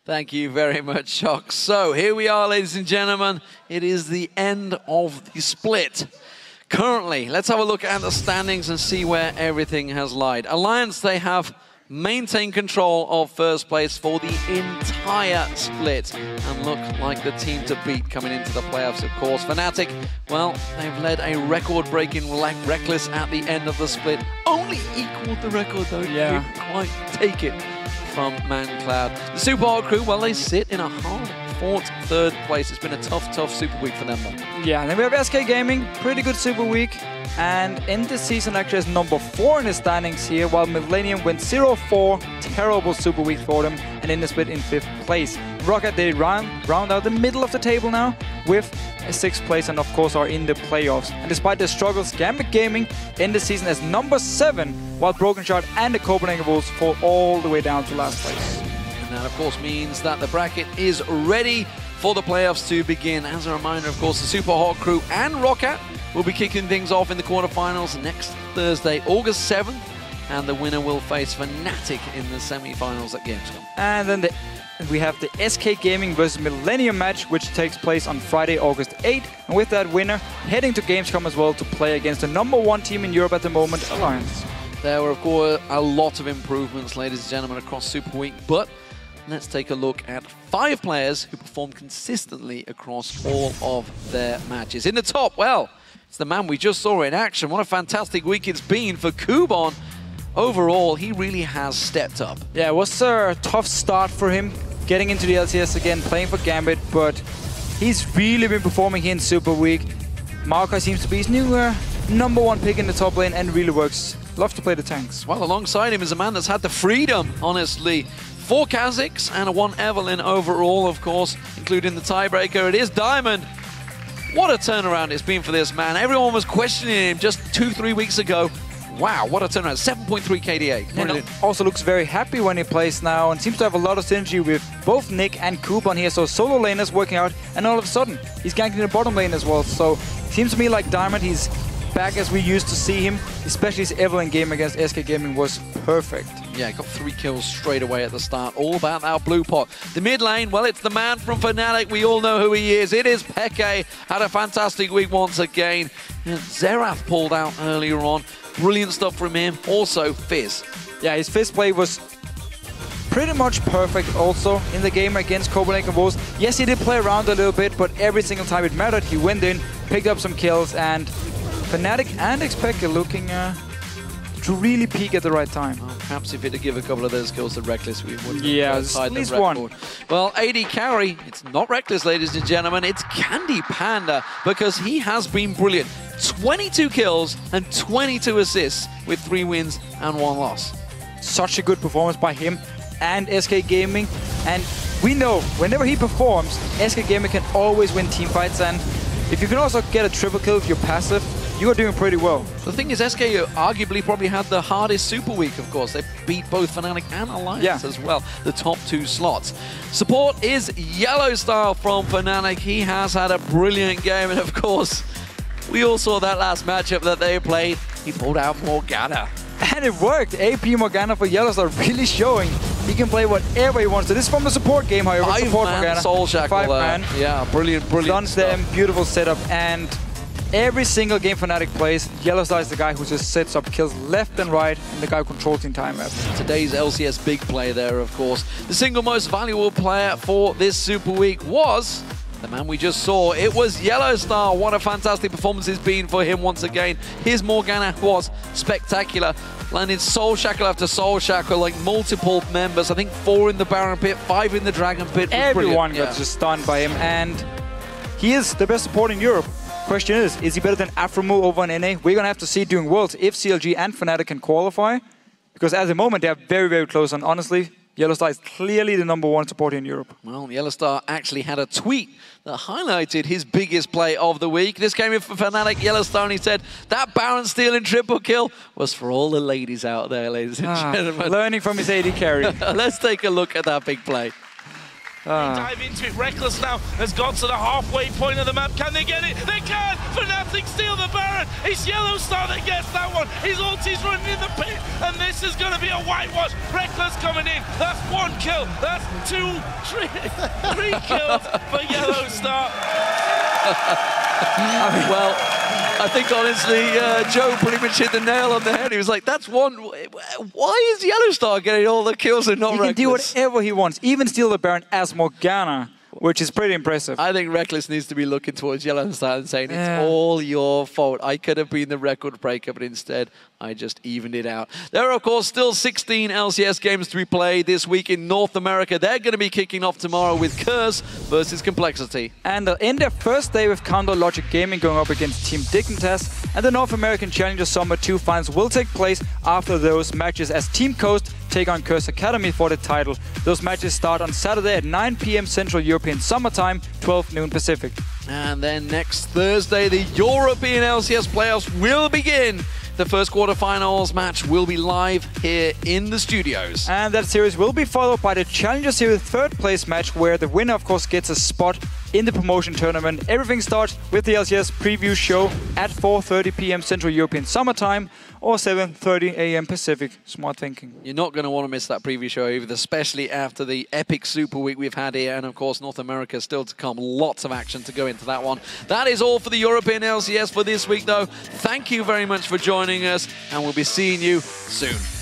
Thank you very much, Shock. So here we are, ladies and gentlemen. It is the end of the split. Currently, let's have a look at the standings and see where everything has lied. Alliance, they have maintained control of first place for the entire split and look like the team to beat coming into the playoffs, of course. Fnatic, well, they've led a record-breaking Reckless at the end of the split. Only equaled the record, though. Yeah. Didn't quite take it from ManCloud. The Super Hard crew, well, they sit in a hard-fought third place. It's been a tough Super Week for them, though. Yeah, and then we have SK Gaming, pretty good Super Week. And in this season, actually, is number 4 in the standings here, while Millennium went 0-4, terrible Super Week for them, and in the split in 5th place. Rocket, they round out the middle of the table now with a 6th place, and of course are in the playoffs. And despite their struggles, Gambit Gaming in the season as number 7, while Broken Shot and the Copenhagen Wolves fall all the way down to last place. And that, of course, means that the bracket is ready for the playoffs to begin. As a reminder, of course, the Super Hot crew and Rocket will be kicking things off in the quarterfinals next Thursday, August 7th, and the winner will face Fnatic in the semi-finals at Gamescom. And then we have the SK Gaming versus Millennium match, which takes place on Friday, August 8th. And with that winner, heading to Gamescom as well to play against the #1 team in Europe at the moment, Alliance. There were, of course, a lot of improvements, ladies and gentlemen, across Super Week, but let's take a look at 5 players who performed consistently across all of their matches. In the top, well, it's the man we just saw in action. What a fantastic week it's been for Kubon. Overall, he really has stepped up. Yeah, it was a tough start for him, getting into the LCS again, playing for Gambit, but he's really been performing here in Super Week. Maokai seems to be his new #1 pick in the top lane and really works. Love to play the tanks. Well, alongside him is a man that's had the freedom, honestly. 4 Kazakhs and a 1 Evelyn overall, of course, including the tiebreaker. It is Diamond. What a turnaround it's been for this man. Everyone was questioning him just 2-3 weeks ago. Wow, what a turnaround. 7.3 KDA. And also looks very happy when he plays now and seems to have a lot of synergy with both Nick and Kubon here. So solo laners working out, and all of a sudden, he's ganking the bottom lane as well. So seems to me like Diamond, he's back as we used to see him, especially his Evelyn game against SK Gaming was perfect. Yeah, got 3 kills straight away at the start. All about our blue pot. The mid lane, well, it's the man from Fnatic. We all know who he is. It is Peke. Had a fantastic week once again. And Xerath pulled out earlier on. Brilliant stuff from him. Also, Fizz. Yeah, his Fizz play was pretty much perfect also in the game against Copenhagen Wolves. Yes, he did play around a little bit, but every single time it mattered, he went in, picked up some kills, and Fnatic and Expected looking to really peak at the right time. Well, perhaps if he'd have given a couple of those kills to Reckless, we would have tied at least the record. Well, AD carry, it's not Reckless, ladies and gentlemen, it's Candy Panda, because he has been brilliant. 22 kills and 22 assists with 3 wins and 1 loss. Such a good performance by him and SK Gaming, and we know whenever he performs, SK Gaming can always win team fights, and if you can also get a triple kill if you're passive, you are doing pretty well. The thing is, SK arguably probably had the hardest Super Week, of course. They beat both Fnatic and Alliance as well, the top 2 slots. Support is Yellow Style from Fnatic. He has had a brilliant game, and of course, we all saw that last matchup that they played. He pulled out Morgana. And it worked. AP Morgana for Yellow Star really showing he can play whatever he wants to. This is from the support game, however. 5-man Soul Shackle. 5-man. Yeah, brilliant Stuns them, beautiful setup. And every single game Fnatic plays, Yellow Star is the guy who just sets up kills left and right, and the guy who controls the entire map. Today's LCS big play there, of course. The single most valuable player for this Super Week was the man we just saw. It was Yellow Star. What a fantastic performance it's been for him once again. His Morgana was spectacular. Landing Soul Shackle after Soul Shackle, like multiple members. I think 4 in the Baron Pit, 5 in the Dragon Pit. Everyone got just stunned by him, and he is the best support in Europe. Question is he better than Afromu over on NA? We're going to have to see during Worlds if CLG and Fnatic can qualify, because at the moment they are very, very close, and honestly, Yellow Star is clearly the #1 supporter in Europe. Well, Yellow Star actually had a tweet that highlighted his biggest play of the week. This came in for Fnatic Yellow Star, and he said, that Baron stealing triple kill was for all the ladies out there, ladies and gentlemen. Learning from his AD carry. Let's take a look at that big play. They dive into it. Reckless now has got to the halfway point of the map. Can they get it? They can! Fnatic steal the Baron. It's Yellowstar that gets that one. His ulti's running in the pit, and this is going to be a whitewash. Reckless coming in. That's 1 kill. That's 2, 3 kills for Yellowstar. Well, I think honestly, Joe pretty much hit the nail on the head. He was like, that's one. Why is Yellowstar getting all the kills and not Reckless? He can do whatever he wants, even steal the Baron as Morgana, which is pretty impressive. I think Reckless needs to be looking towards Yellowstar and saying, it's all your fault. I could have been the record breaker, but instead, I just evened it out. There are, of course, still 16 LCS games to be played this week in North America. They're going to be kicking off tomorrow with Curse versus Complexity. And in their first day with Counter Logic Gaming going up against Team Dignitas, and the North American Challenger Summer 2 finals will take place after those matches as Team Coast take on Curse Academy for the title. Those matches start on Saturday at 9 p.m. Central European Summer Time, 12 noon Pacific. And then next Thursday, the European LCS playoffs will begin. The first quarterfinals match will be live here in the studios. And that series will be followed by the Challenger Series third place match, where the winner, of course, gets a spot in the promotion tournament. Everything starts with the LCS preview show at 4:30 p.m. Central European Summer Time or 7:30 a.m. Pacific. Smart thinking. You're not going to want to miss that preview show either, especially after the epic Super Week we've had here. And of course, North America still to come. Lots of action to go into that one. That is all for the European LCS for this week, though. Thank you very much for joining us, and we'll be seeing you soon.